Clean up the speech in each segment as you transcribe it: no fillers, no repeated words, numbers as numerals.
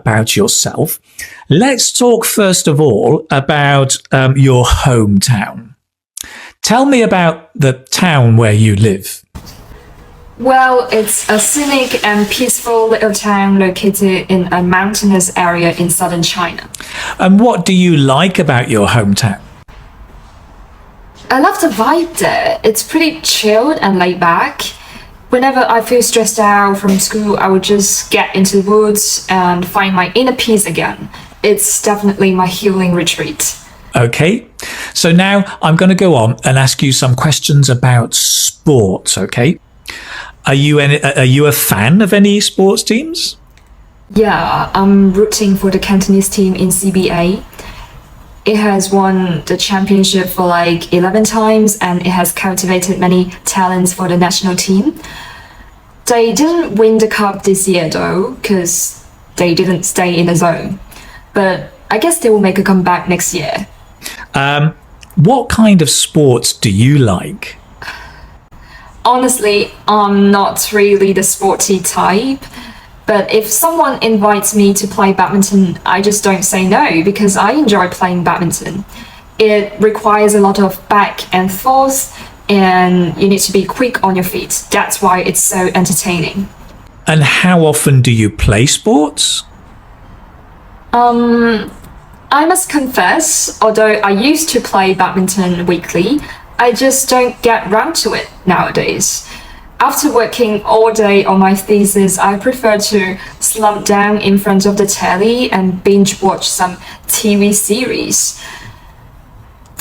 about yourself. Let's talk first of all about your hometown. Tell me about the town where you live. Well, it's a scenic and peaceful little town located in a mountainous area in southern China. And what do you like about your hometown? I love the vibe there. It's pretty chilled and laid back. Whenever I feel stressed out from school, I would just get into the woods and find my inner peace again. It's definitely my healing retreat. Okay, so now I'm going to go on and ask you some questions about sports, okay? Are you a fan of any sports teams? Yeah, I'm rooting for the Cantonese team in CBA. It has won the championship for like 11 times and it has cultivated many talents for the national team. They didn't win the cup this year though, because they didn't stay in the zone. But I guess they will make a comeback next year. What kind of sports do you like? Honestly, I'm not really the sporty type. But if someone invites me to play badminton, I just don't say no because I enjoy playing badminton. It requires a lot of back and forth and you need to be quick on your feet. That's why it's so entertaining. And how often do you play sports? I must confess, although I used to play badminton weekly, I just don't get round to it nowadays. After working all day on my thesis, I prefer to slump down in front of the telly and binge watch some TV series.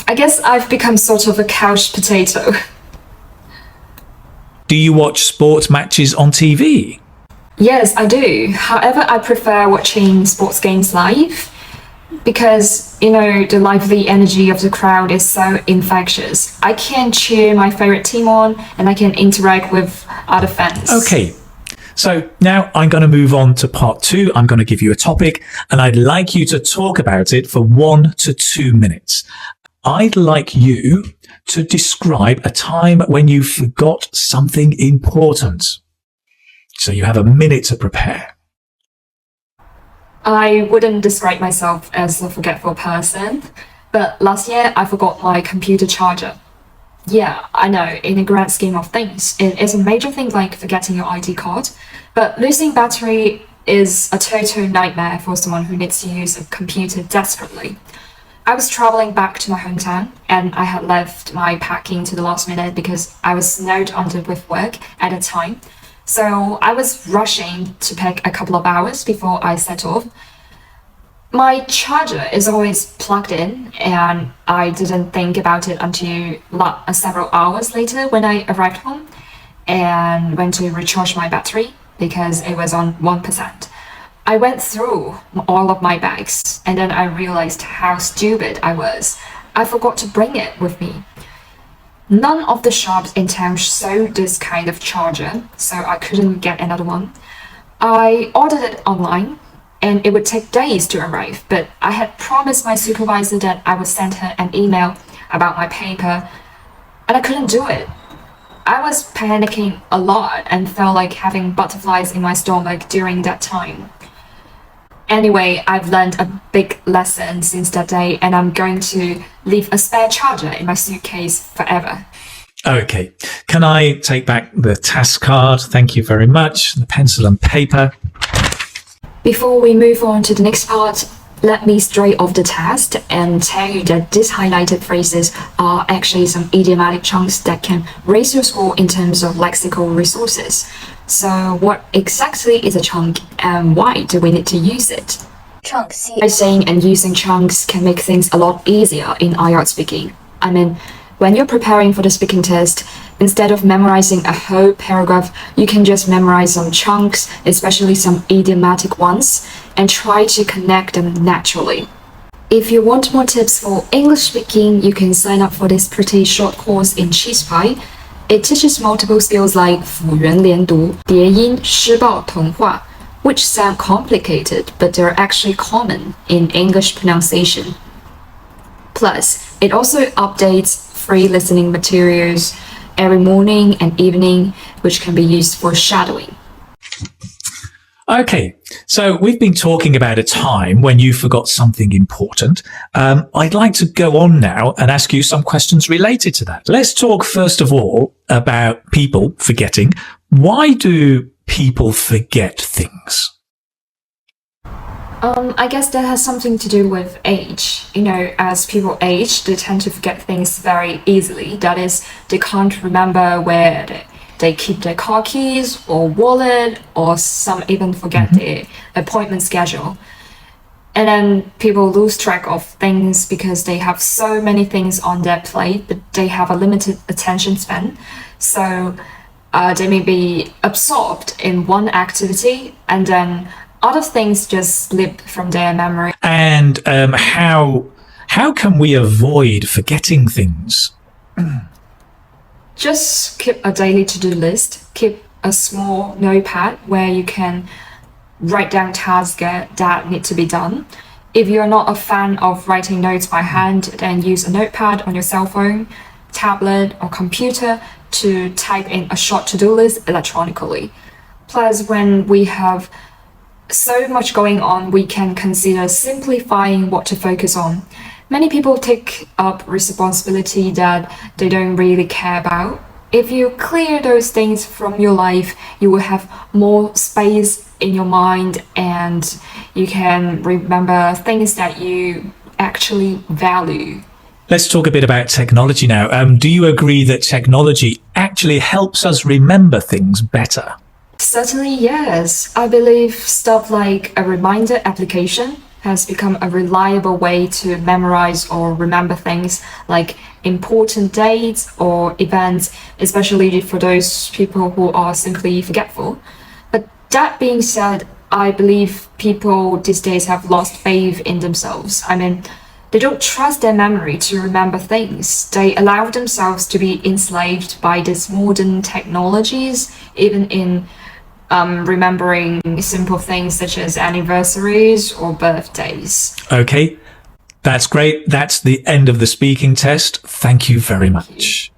I guess I've become sort of a couch potato. Do you watch sports matches on TV? Yes, I do. However, I prefer watching sports games live because, you know, the lively energy of the crowd is so infectious. I can cheer my favorite team on and I can interact with other fans. Okay, so now I'm going to move on to part 2. I'm going to give you a topic and I'd like you to talk about it for 1 to 2 minutes. I'd like you to describe a time when you forgot something important. So you have a minute to prepare. I wouldn't describe myself as a forgetful person, but last year I forgot my computer charger. Yeah, I know, in the grand scheme of things, it is a major thing like forgetting your ID card, but losing battery is a total nightmare for someone who needs to use a computer desperately. I was traveling back to my hometown and I had left my packing to the last minute because I was snowed under with work at the time. So I was rushing to pack a couple of hours before I set off. My charger is always plugged in and I didn't think about it until several hours later when I arrived home and went to recharge my battery because it was on 1%. I went through all of my bags and then I realized how stupid I was. I forgot to bring it with me. None of the shops in town sold this kind of charger, so I couldn't get another one. I ordered it online, and it would take days to arrive, but I had promised my supervisor that I would send her an email about my paper, and I couldn't do it. I was panicking a lot and felt like having butterflies in my stomach during that time. Anyway, I've learned a big lesson since that day and I'm going to leave a spare charger in my suitcase forever. Okay, can I take back the task card? Thank you very much. The pencil and paper. Before we move on to the next part, let me stray off the test and tell you that these highlighted phrases are actually some idiomatic chunks that can raise your score in terms of lexical resources. So what exactly is a chunk and why do we need to use it? Chunks. Saying and using chunks can make things a lot easier in IELTS speaking. I mean, when you're preparing for the speaking test, instead of memorizing a whole paragraph, you can just memorize some chunks, especially some idiomatic ones, and try to connect them naturally. If you want more tips for English speaking, you can sign up for this pretty short course in Cheese Pie. It teaches multiple skills like 辅元连读, 叠音, 诗报, 童话, which sound complicated, but they're actually common in English pronunciation. Plus, it also updates free listening materials every morning and evening, which can be used for shadowing. Okay, so we've been talking about a time when you forgot something important. I'd like to go on now and ask you some questions related to that. Let's talk first of all about people forgetting. Why do people forget things? I guess that has something to do with age. You know, as people age, they tend to forget things very easily. That is, they can't remember where they keep their car keys or wallet, or some even forget their appointment schedule. And then people lose track of things because they have so many things on their plate, but they have a limited attention span. So they may be absorbed in one activity, and then other things just slip from their memory. And how can we avoid forgetting things? Just keep a daily to-do list. Keep a small notepad where you can write down tasks that need to be done. If you're not a fan of writing notes by hand, then use a notepad on your cell phone, tablet, or computer to type in a short to-do list electronically. Plus, when we have so much going on, we can consider simplifying what to focus on. Many people take up responsibility that they don't really care about. If you clear those things from your life, you will have more space in your mind, and you can remember things that you actually value. Let's talk a bit about technology now. Do you agree that technology actually helps us remember things better? Certainly, yes. I believe stuff like a reminder application has become a reliable way to memorize or remember things like important dates or events, especially for those people who are simply forgetful. But that being said, I believe people these days have lost faith in themselves. I mean, they don't trust their memory to remember things. They allow themselves to be enslaved by these modern technologies, even in remembering simple things such as anniversaries or birthdays. Okay, that's great. That's the end of the speaking test. Thank you very much.